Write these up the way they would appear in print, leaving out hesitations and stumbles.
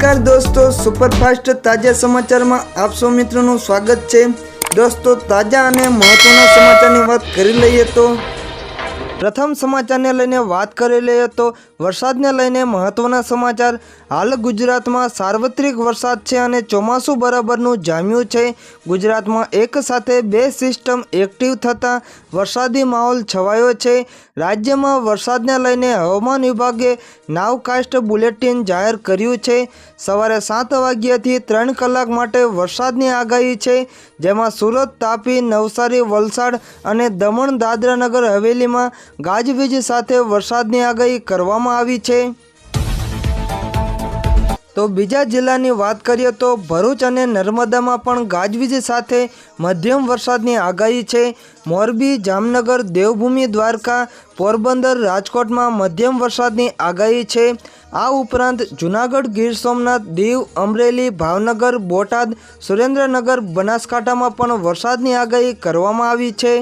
नमस्कार दोस्तों, सुपरफास्ट ताजा समाचार में आप सौ मित्रों स्वागत है। दोस्तों, ताजा और महत्वना समाचार की बात कर लीए तो प्रथम समाचार ने लईने बात कर लीए तो वरसाद ने लईने महत्वना समाचार। हाल गुजरात में सार्वत्रिक वरसाद है और ચોમાસું बराबरનું जाम्યું છે। गुजरात में एक साथे बे सिस्टम एक्टिव थता वरसादी माहौल छवायो है। राज्य में वरसाद ने लईने हवामान विभागे नावकास्ट बुलेटिन जाहिर कर्યું છે। सवारे 7 વાગ્યાથી 3 કલાક માટે વરસાદની આગાહી છે, જેમાં સુરત, તાપી, નવસારી, વલસાડ અને દમણ દાદરા નગર હવેલીમાં ગાજવીજ સાથે વરસાદની આગાહી કરવામાં આવી છે। तो बीजा जिल्लानी बात करिए तो भरूच और नर्मदा में पण गाजवीज साथे मध्यम वरसादनी आगाही है। मोरबी, जामनगर, देवभूमि, द्वारका, पोरबंदर, राजकोट में मध्यम वरसादनी आगाही है। आ उपरांत जूनागढ़, गीर सोमनाथ, दीव, अमरेली, भावनगर, बोटाद, सुरेन्द्रनगर, बनासकांठा में पण वरसादनी आगाही करवामां आवी छे।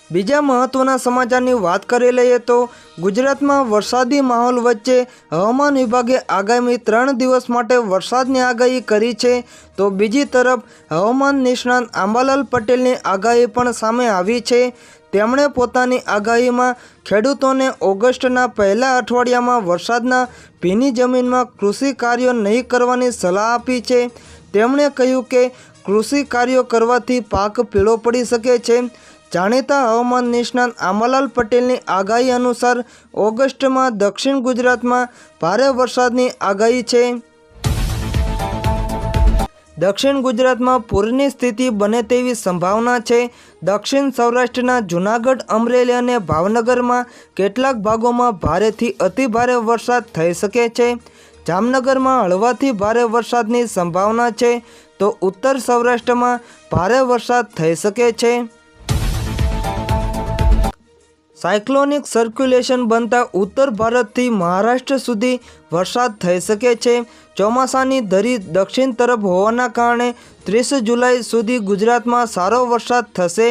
बीजा महत्वना समाचार की बात कर लीए तो गुजरात में वरसादी माहौल वच्चे हवामान विभागे आगामी 3 दिवस माटे वरसादनी आगाही करी है। तो बीजी तरफ हवामान निष्णात आंबालाल पटेलनी आगाही पण सामे आवी छे। તેમણે પોતાની આગાહીમાં ખેડૂતોને ઓગસ્ટના પહેલા અઠવાડિયામાં વરસાદના ભીની જમીનમાં કૃષિ કાર્યો નહીં કરવાની સલાહ આપી છે। તેમણે કહ્યું કે કૃષિ કાર્યો કરવાથી પાક પીળો પડી શકે છે। જાણીતા હવામાન નિષ્ણાત આંબાલાલ પટેલની આગાહી અનુસાર ઓગસ્ટમાં દક્ષિણ ગુજરાતમાં ભારે વરસાદની આગાહી છે। दक्षिण गुजरात में पूरनी स्थिति बने तेवी संभावना है। दक्षिण सौराष्ट्रना जूनागढ़, अमरेली और भावनगर में केटलाक भागों में भारे थी अति भारे वरसाद थई सके छे। जामनगर में हळवाथी भारे वरसादनी संभावना है। तो उत्तर सौराष्ट्र में भारे वरसाद थई सके छे। साइक्लोनिक सर्क्युलेशन बनता उत्तर भारत थी महाराष्ट्र सुधी वरसाद थई सके छे। ચોમાસાની ધરી દક્ષિણ તરફ હોવાના કારણે 30 જુલાઈ સુધી ગુજરાતમાં સારો વરસાદ થશે।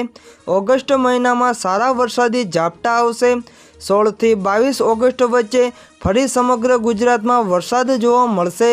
ઓગસ્ટ મહિનામાં સારા વરસાદી ઝાપટા આવશે। 16 થી 22 ઓગસ્ટ વચ્ચે ફરી સમગ્ર ગુજરાતમાં વરસાદ જોવા મળશે।